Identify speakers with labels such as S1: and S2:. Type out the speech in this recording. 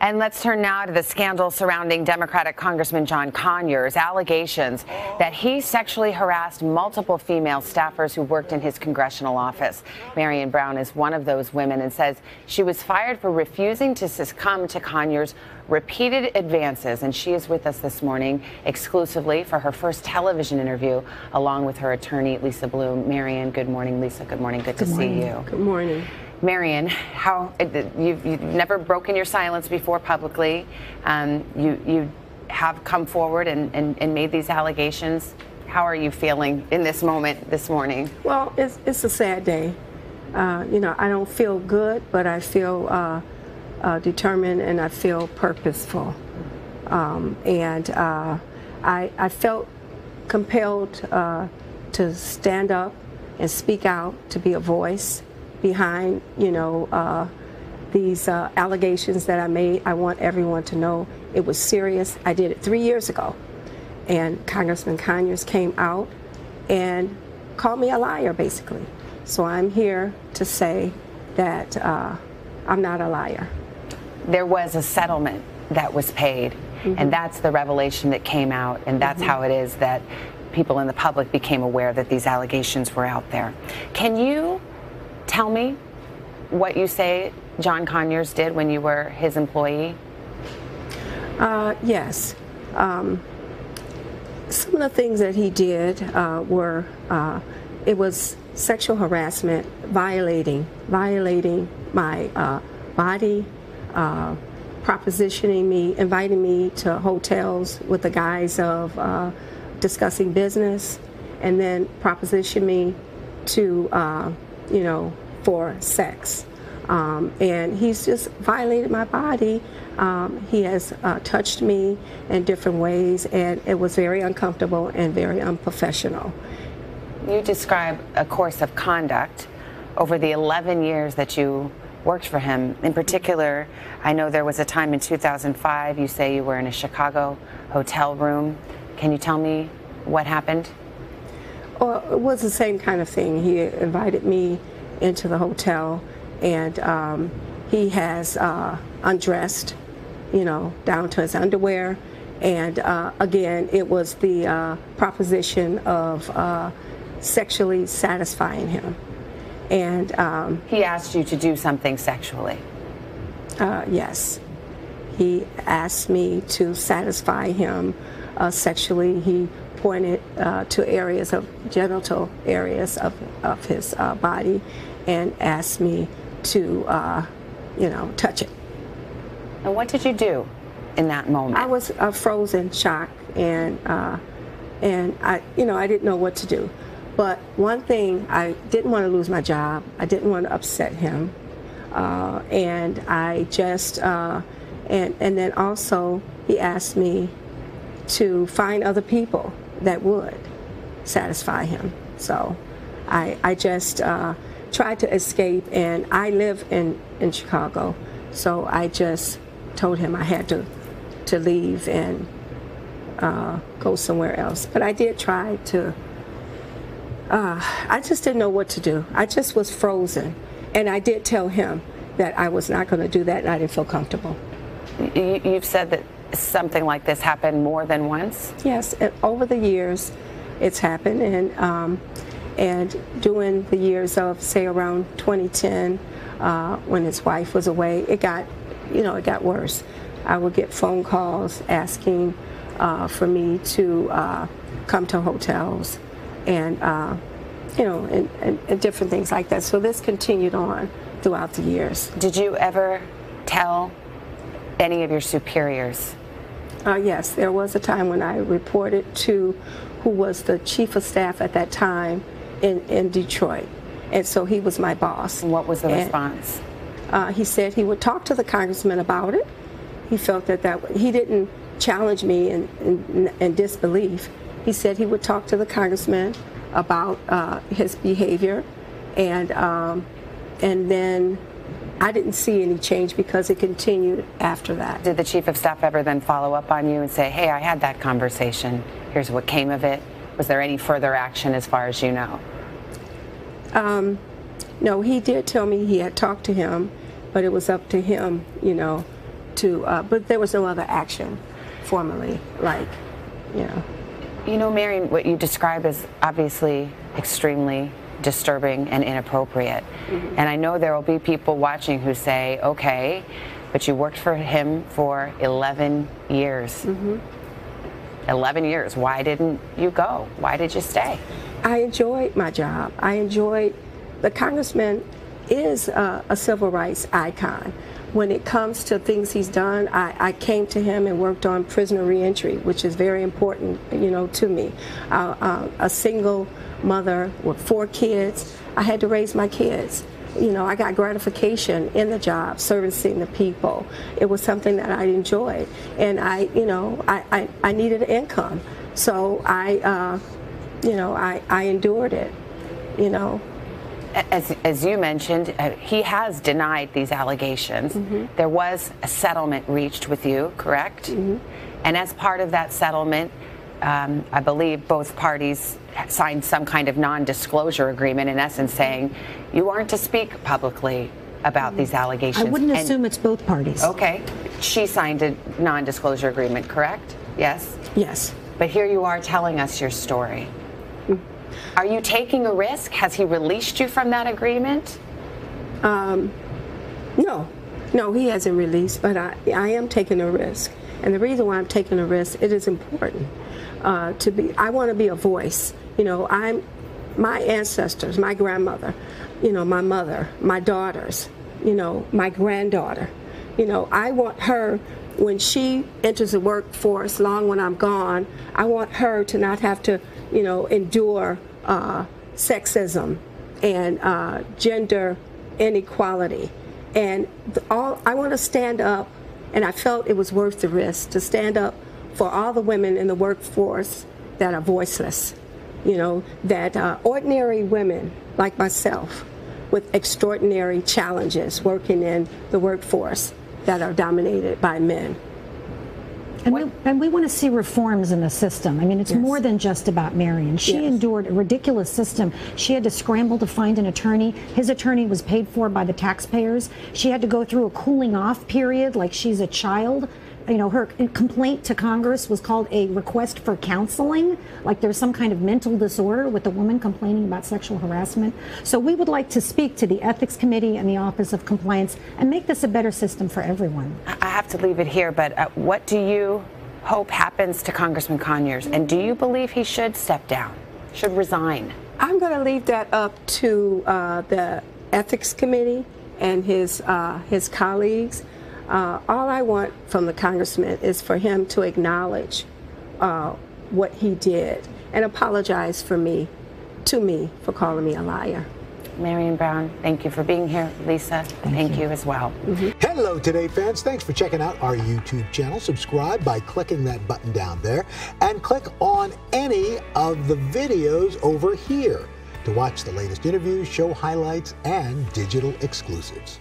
S1: And let's turn now to the scandal surrounding Democratic Congressman John Conyers. Allegations that he sexually harassed multiple female staffers who worked in his congressional office. Marion Brown is one of those women and says she was fired for refusing to succumb to Conyers' repeated advances. And she is with us this morning exclusively for her first television interview, along with her attorney, Lisa Bloom. Marion, good morning. Lisa, good morning. Good to see you.
S2: Good morning.
S1: Marion, you've never broken your silence before publicly. You have come forward and made these allegations. How are you feeling in this moment this morning?
S2: Well, it's a sad day. You know, I don't feel good, but I feel determined and I feel purposeful. I felt compelled to stand up and speak out, to be a voice behind, you know, these allegations that I made. I want everyone to know it was serious. I did it 3 years ago, and Congressman Conyers came out and called me a liar, basically. So I'm here to say that I'm not a liar. There
S1: was a settlement that was paid, and that's the revelation that came out, and that's how it is that people in the public became aware that these allegations were out there. Can you tell me what you say John Conyers did when you were his employee?
S2: Yes. Some of the things that he did were, it was sexual harassment, violating my body, propositioning me, inviting me to hotels with the guise of discussing business, and then proposition me to you know, for sex. And he's just violated my body. He has touched me in different ways, and it was very uncomfortable and very unprofessional.
S1: You describe a course of conduct over the 11 years that you worked for him. In particular, I know there was a time in 2005, you say you were in a Chicago hotel room. Can you tell me what happened?
S2: Well, it was the same kind of thing. He invited me into the hotel, and he has undressed, you know, down to his underwear. And again, it was the proposition of sexually satisfying him. And
S1: he asked you to do something sexually?
S2: Yes. He asked me to satisfy him sexually. He pointed to areas of genital areas of his body and asked me to, you know, touch it.
S1: And what did you do in that moment?
S2: I was frozen, shocked, and I, you know, I didn't know what to do. But one thing, I didn't want to lose my job. I didn't want to upset him, and I just, and then also he asked me to find other people that would satisfy him. So I just tried to escape, and I live in Chicago, so I just told him I had to leave and go somewhere else. But I did try to, I just didn't know what to do. I just was frozen, and I did tell him that I was not going to do that, and I didn't feel comfortable.
S1: You've said that something like this happened more than once?
S2: Yes, over the years it's happened, and during the years of, say, around 2010, when his wife was away, it got, you know, it got worse. I would get phone calls asking for me to come to hotels, and you know, and different things like that. So this continued on throughout the years.
S1: Did you ever tell any of your superiors?
S2: Yes, there was a time when I reported to who was the chief of staff at that time in Detroit, and so he was my boss.
S1: And what was the response?
S2: He said he would talk to the congressman about it. He felt that he didn't challenge me in disbelief. He said he would talk to the congressman about his behavior, and then I didn't see any change because it continued after that.
S1: Did the chief of staff ever then follow up on you and say, hey, I had that conversation, here's what came of it? Was there any further action as far as you know?
S2: No, he did tell me he had talked to him, but it was up to him, you know, but there was no other action formally, like, you know.
S1: You know, Marion, what you describe is obviously extremely disturbing and inappropriate. Mm-hmm. And I know there will be people watching who say, okay, but you worked for him for 11 years. Mm-hmm. 11 years. Why didn't you go? Why did you stay?
S2: I enjoyed my job. The congressman is a civil rights icon. When it comes to things he's done, I came to him and worked on prisoner reentry, which is very important, you know, to me. A single mother with 4 kids, I had to raise my kids. You know, I got gratification in the job, servicing the people. It was something that I enjoyed, and I needed an income, so I endured it, you know.
S1: As you mentioned, he has denied these allegations. Mm-hmm. There was a settlement reached with you, correct? Mm-hmm. And as part of that settlement, I believe both parties signed some kind of non-disclosure agreement, in essence saying you aren't to speak publicly about these allegations.
S3: I wouldn't assume it's both parties.
S1: Okay. She signed a non-disclosure agreement, correct? Yes?
S2: Yes.
S1: But here you are telling us your story. Are you taking a risk? Has he released you from that agreement?
S2: No, he hasn't released, but I am taking a risk. And the reason why I'm taking a risk, it is important I want to be a voice. You know, my ancestors, my grandmother, you know, my mother, my daughters, you know, my granddaughter. You know, I want her, when she enters the workforce, long when I'm gone, I want her to not have to, you know, endure sexism and gender inequality. And I want to stand up, and I felt it was worth the risk to stand up for all the women in the workforce that are voiceless, you know, that ordinary women like myself with extraordinary challenges working in the workforce that are dominated by men.
S3: And we want to see reforms in the system. I mean, it's more than just about Marion. She endured a ridiculous system. She had to scramble to find an attorney. His attorney was paid for by the taxpayers. She had to go through a cooling off period like she's a child. You know, her complaint to Congress was called a request for counseling, like there's some kind of mental disorder with the woman complaining about sexual harassment. So we would like to speak to the Ethics Committee and the Office of Compliance and make this a better system for everyone.
S1: I have to leave it here, but what do you hope happens to Congressman Conyers? And do you believe he should step down, should resign?
S2: I'm going to leave that up to the Ethics Committee and his colleagues. All I want from the congressman is for him to acknowledge what he did and apologize to me for calling me a liar.
S1: Marion Brown, thank you for being here. Lisa, thank you as well.
S4: Mm-hmm. Hello, Today fans. Thanks for checking out our YouTube channel. Subscribe by clicking that button down there and click on any of the videos over here to watch the latest interviews, show highlights, and digital exclusives.